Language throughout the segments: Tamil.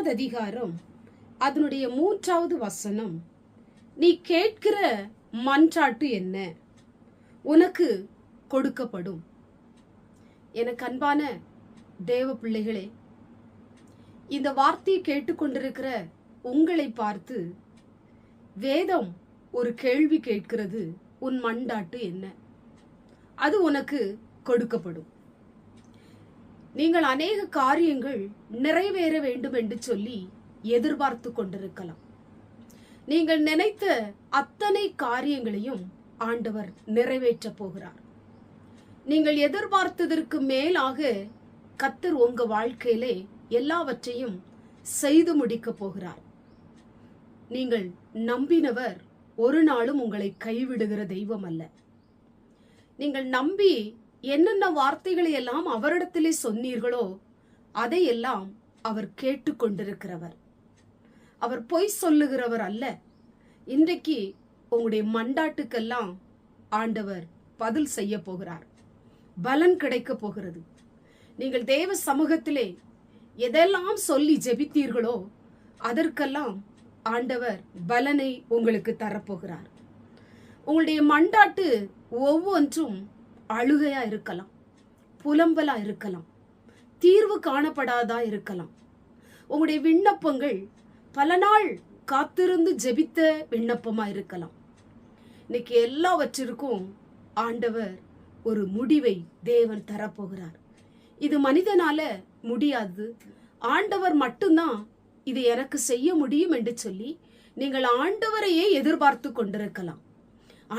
1 அதிகாரம் அதனுடைய 3வது வசனம், நீ கேட்கிற மன்றாட்டு என்ன, உனக்கு கொடுக்கப்படும். எனக்கு அன்பான தேவ பிள்ளைகளே, இந்த வார்த்தையை கேட்டுக்கொண்டிருக்கிற உங்களை பார்த்து வேதம் ஒரு கேள்வி கேட்கிறது, உன் மன்றாட்டு என்ன, அது உனக்கு கொடுக்கப்படும். நீங்கள் அநேக காரியங்கள் நிறைவேற வேண்டும் என்று சொல்லி எதிர்பார்த்து கொண்டிருக்கலாம். நீங்கள் நினைத்த அத்தனை காரியங்களையும் ஆண்டவர் நிறைவேற்ற போகிறார். நீங்கள் எதிர்பார்த்ததற்கு மேலாக கர்த்தர் உங்க வாழ்க்கையிலே எல்லாவற்றையும் செய்து முடிக்க போகிறார். நீங்கள் நம்பினவர் ஒரு நாளும் உங்களை கைவிடுகிற தெய்வம் அல்ல. நீங்கள் நம்பி என்னென்ன வார்த்தைகளை எல்லாம் அவரிடத்திலே சொன்னீர்களோ அதையெல்லாம் அவர் கேட்டுக்கொண்டிருக்கிறவர். அவர் பொய் சொல்லுகிறவர் அல்ல. இன்றைக்கு உங்களுடைய மண்டாட்டுக்கெல்லாம் ஆண்டவர் பதில் செய்ய போகிறார். பலன் கிடைக்க போகிறது. நீங்கள் தேவ சமூகத்திலே எதெல்லாம் சொல்லி ஜெபித்தீர்களோ அதற்கெல்லாம் ஆண்டவர் பலனை உங்களுக்கு தரப்போகிறார். உங்களுடைய மண்டாட்டு ஒவ்வொன்றும் அழுகையா இருக்கலாம், புலம்பலா இருக்கலாம், தீர்வு காணப்படாதா இருக்கலாம். உங்களுடைய விண்ணப்பங்கள் பல நாள் காத்திருந்து ஜெபித்த விண்ணப்பமா இருக்கலாம். இன்னைக்கு எல்லாவற்றிற்கும் ஆண்டவர் ஒரு முடிவை தேவன் தரப்போகிறார். இது மனிதனால முடியாது, ஆண்டவர் மட்டும்தான் இது எனக்கு செய்ய முடியும் என்று சொல்லி நீங்கள் ஆண்டவரையே எதிர்பார்த்து கொண்டிருக்கலாம்.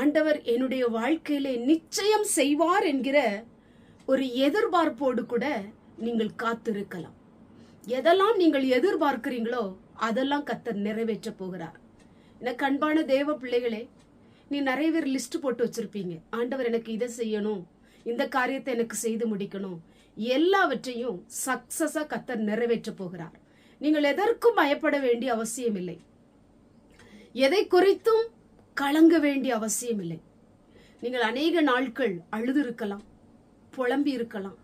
ஆண்டவர் என்னுடைய வாழ்க்கையிலே நிச்சயம் செய்வார் என்கிற ஒரு எதிர்பார்ப்போடு கூட நீங்கள் காத்திருக்கலாம். எதெல்லாம் நீங்கள் எதிர்பார்க்கிறீங்களோ அதெல்லாம் கர்த்தர் நிறைவேற்ற போகிறார். எனக்கு அன்பான தேவ பிள்ளைகளே, நீ நிறைய பேர் லிஸ்ட் போட்டு வச்சிருப்பீங்க. ஆண்டவர் எனக்கு இதை செய்யணும், இந்த காரியத்தை எனக்கு செய்து முடிக்கணும். எல்லாவற்றையும் சக்சஸா கர்த்தர் நிறைவேற்ற போகிறார். நீங்கள் எதற்கும் பயப்பட வேண்டிய அவசியம் இல்லை. எதை குறித்தும் கலங்க வேண்டிய அவசியம் இல்லை. நீங்கள் அநேக நாட்கள் அழுது இருக்கலாம், புலம்பி இருக்கலாம்,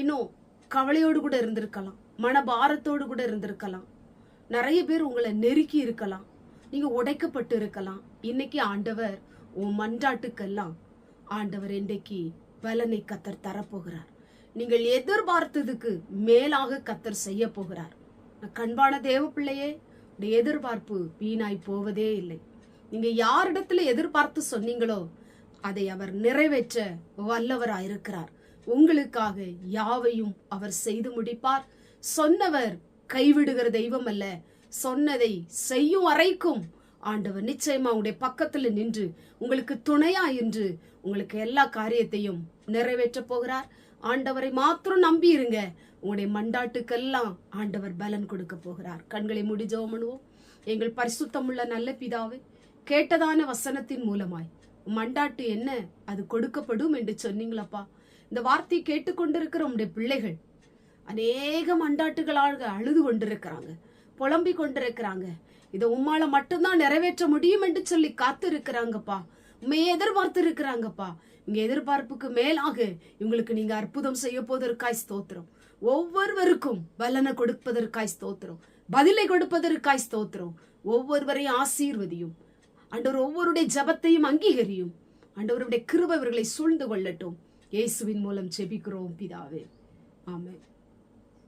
இன்னும் கவலையோடு கூட இருந்திருக்கலாம், மனபாரத்தோடு கூட இருந்திருக்கலாம். நிறைய பேர் உங்களை நெருக்கி இருக்கலாம், நீங்க உடைக்கப்பட்டு இருக்கலாம். இன்னைக்கு ஆண்டவர் உன் மன்றாட்டுக்கெல்லாம் ஆண்டவர் இன்றைக்கு பலனை கர்த்தர் தரப்போகிறார். நீங்கள் எதிர்பார்த்ததுக்கு மேலாக கர்த்தர் செய்ய போகிறார். கண்பான தேவ பிள்ளையே, எதிர்பார்ப்பு வீணாய் போவதே இல்லை. நீங்க யாரிடத்துல எதிர்பார்த்து சொன்னீங்களோ அதை அவர் நிறைவேற்ற வல்லவராயிருக்கிறார். உங்களுக்காக யாவையும் அவர் செய்து முடிப்பார். சொன்னவர் கைவிடுகிற தெய்வம் அல்ல. சொன்னதை செய்யும் வரைக்கும் ஆண்டவர் நிச்சயமா உங்களுடைய பக்கத்துல நின்று உங்களுக்கு துணையா என்று உங்களுக்கு எல்லா காரியத்தையும் நிறைவேற்ற போகிறார். ஆண்டவரை மாத்திரம் நம்பி இருங்க. உங்களுடைய மண்டாட்டுக்கெல்லாம் ஆண்டவர் பலன் கொடுக்க போகிறார். கண்களை மூடி ஜெபம் பண்ணுவோம். எங்கள் பரிசுத்தமுள்ள நல்ல பிதாவே, கேட்டதான வசனத்தின் மூலமாய் மண்டாட்டு என்ன, அது கொடுக்கப்படும் என்று சொன்னீங்களப்பா. இந்த வார்த்தையை கேட்டுக்கொண்டிருக்கிற உங்களுடைய பிள்ளைகள் அநேக மண்டாட்டுகளாக அழுது கொண்டிருக்கிறாங்க, புலம்பி கொண்டிருக்கிறாங்க. இதை உம்மால மட்டும்தான் நிறைவேற்ற முடியும் என்று சொல்லி காத்து இருக்கிறாங்கப்பா. உண்மையை எதிர்பார்த்து இருக்கிறாங்கப்பா. இங்க எதிர்பார்ப்புக்கு மேலாக இவங்களுக்கு நீங்க அற்புதம் செய்ய போவதற்காய் ஸ்தோத்திரம். ஒவ்வொருவருக்கும் பலனை கொடுப்பதற்காய் ஸ்தோத்திரம், பதிலை கொடுப்பதற்காய் ஸ்தோத்திரம். ஒவ்வொருவரையும் ஆசீர்வதியும் ஆண்டவர். ஒவ்வொருடைய ஜபத்தையும் அங்கீகரியும் ஆண்டவருடைய கிருபை இவர்களை சூழ்ந்து கொள்ளட்டும். இயேசுவின் மூலம் ஜெபிக்கிறோம் பிதாவே, ஆமென்.